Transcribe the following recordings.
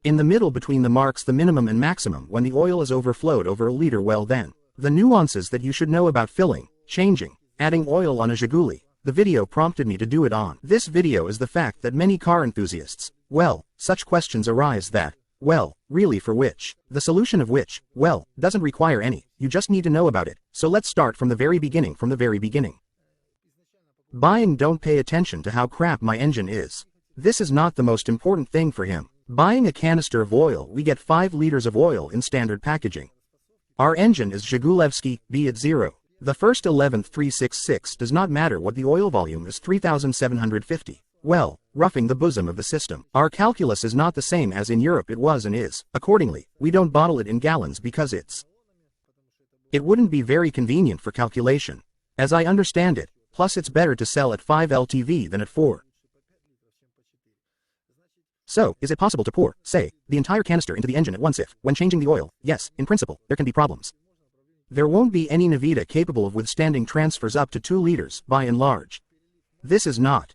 In the middle between the marks the minimum and maximum when the oil is overflowed over a liter. Well then, the nuances that you should know about filling, changing, adding oil on a Zhiguli. The video prompted me to do it on. This video is the fact that many car enthusiasts, well, such questions arise that, well, really for which, the solution of which, well, doesn't require any, you just need to know about it. So let's start from the very beginning. Buying. Don't pay attention to how crap my engine is. This is not the most important thing for him. Buying a canister of oil, we get 5 liters of oil in standard packaging. Our engine is Zhigulevsky, be it 0. The first 11th 366 does not matter what the oil volume is 3750. Well, roughing the bosom of the system. Our calculus is not the same as in Europe it was and is. Accordingly, we don't bottle it in gallons because it wouldn't be very convenient for calculation. As I understand it, plus it's better to sell at 5 LTV than at 4. So, is it possible to pour, say, the entire canister into the engine at once if, when changing the oil? Yes, in principle, there can be problems. There won't be any Navita capable of withstanding transfers up to 2 liters, by and large. This is not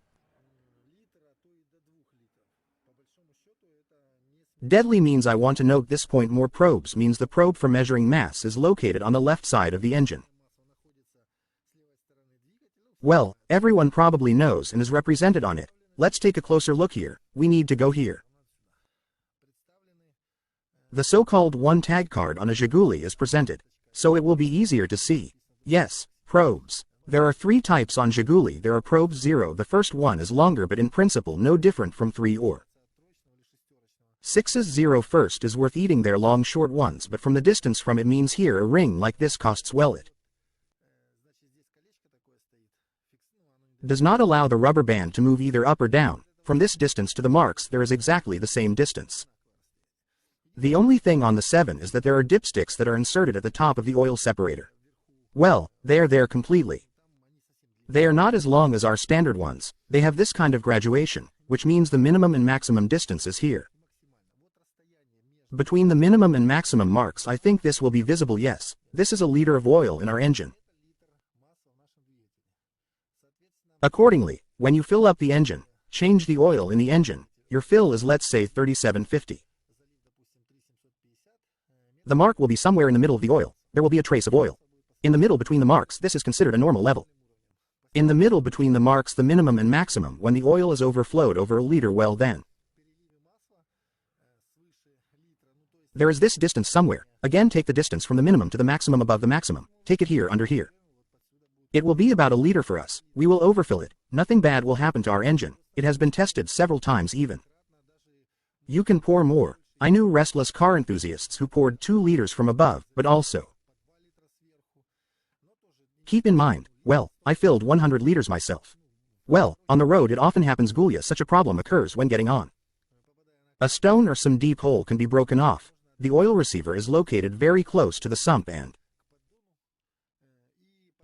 deadly. Means I want to note this point. More probes means the probe for measuring mass is located on the left side of the engine. Well, everyone probably knows and is represented on it. Let's take a closer look here. We need to go here. The so-called one tag card on a Zhiguli is presented, so it will be easier to see. Yes, probes. There are 3 types on Zhiguli. There are probes 0. The first one is longer but in principle no different from 3 or 6's 0. First is worth eating. Their long short ones, but from the distance from it means here a ring like this costs well it does not allow the rubber band to move either up or down. From this distance to the marks there is exactly the same distance. The only thing on the 7 is that there are dipsticks that are inserted at the top of the oil separator. Well, they are there completely. They are not as long as our standard ones. They have this kind of graduation, which means the minimum and maximum distance is here. Between the minimum and maximum marks I think this will be visible. Yes, this is a liter of oil in our engine. Accordingly, when you fill up the engine, change the oil in the engine, your fill is let's say 3750. The mark will be somewhere in the middle of the oil. There will be a trace of oil. In the middle between the marks this is considered a normal level. In the middle between the marks the minimum and maximum when the oil is overflowed over a liter. Well then, there is this distance somewhere. Again, take the distance from the minimum to the maximum above the maximum. Take it here under here. It will be about a liter for us. We will overfill it. Nothing bad will happen to our engine. It has been tested several times even. You can pour more. I knew restless car enthusiasts who poured 2 liters from above, but also keep in mind, well, I filled 100 liters myself. Well, on the road it often happens. Gulya, such a problem occurs when getting on. A stone or some deep hole can be broken off. The oil receiver is located very close to the sump and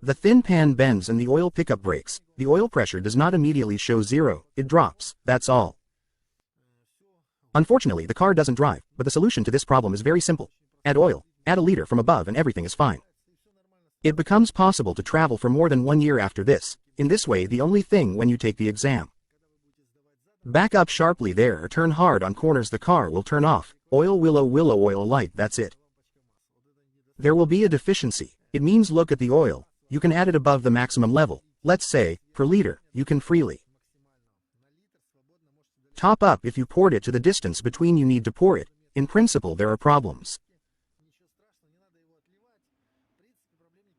the thin pan bends and the oil pickup breaks. The oil pressure does not immediately show 0, it drops, that's all. Unfortunately the car doesn't drive, but the solution to this problem is very simple. Add oil, add a liter from above and everything is fine. It becomes possible to travel for more than 1 year after this. In this way the only thing when you take the exam, back up sharply there or turn hard on corners the car will turn off. Oil willow oil light, that's it. There will be a deficiency. It means look at the oil. You can add it above the maximum level. Let's say, per liter, you can freely top up if you poured it to the distance between you need to pour it. In principle there are problems.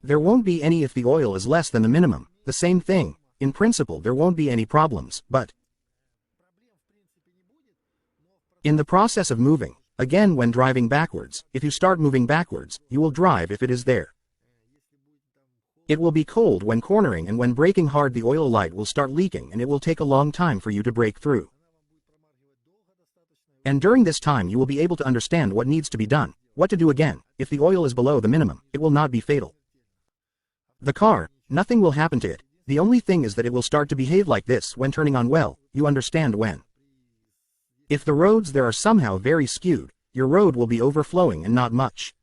There won't be any if the oil is less than the minimum. The same thing. In principle there won't be any problems, but in the process of moving, again when driving backwards, if you start moving backwards, you will drive if it is there. It will be cold when cornering and when braking hard the oil light will start leaking and it will take a long time for you to break through. And during this time you will be able to understand what needs to be done, what to do again. If the oil is below the minimum, it will not be fatal. The car, nothing will happen to it. The only thing is that it will start to behave like this when turning on. Well, you understand when. If the roads there are somehow very skewed, your road will be overflowing and not much.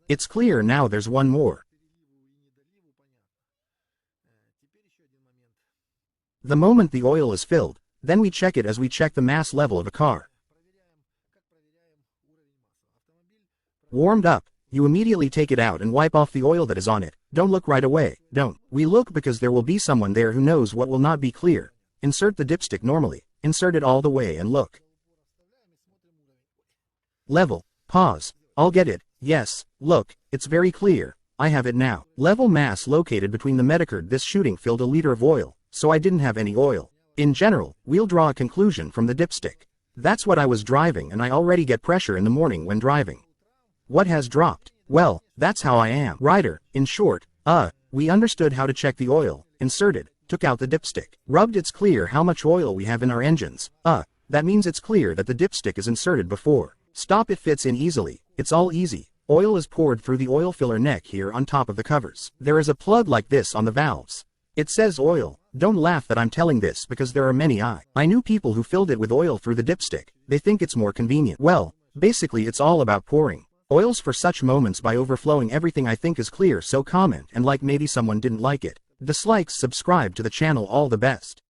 It's clear now. There's one more. The moment the oil is filled, then we check it as we check the mass level of a car. Warmed up, you immediately take it out and wipe off the oil that is on it. Don't look right away, don't. We look because there will be someone there who knows what will not be clear. Insert the dipstick normally, insert it all the way and look. Level, pause, I'll get it, yes, look, it's very clear, I have it now. Level mass located between the metacard. This shooting filled a liter of oil, so I didn't have any oil. In general, we'll draw a conclusion from the dipstick. That's what I was driving and I already get pressure in the morning when driving. What has dropped? Well, that's how I am. Rider, in short, we understood how to check the oil, inserted, took out the dipstick, rubbed. It's clear how much oil we have in our engines. That means it's clear that the dipstick is inserted before. Stop, it fits in easily, it's all easy. Oil is poured through the oil filler neck here on top of the covers. There is a plug like this on the valves. It says oil. Don't laugh that I'm telling this because there are many I knew people who filled it with oil through the dipstick. They think it's more convenient. Well, basically it's all about pouring oils for such moments by overflowing everything I think is clear. So comment and like, maybe someone didn't like it. Dislikes, subscribe to the channel. All the best.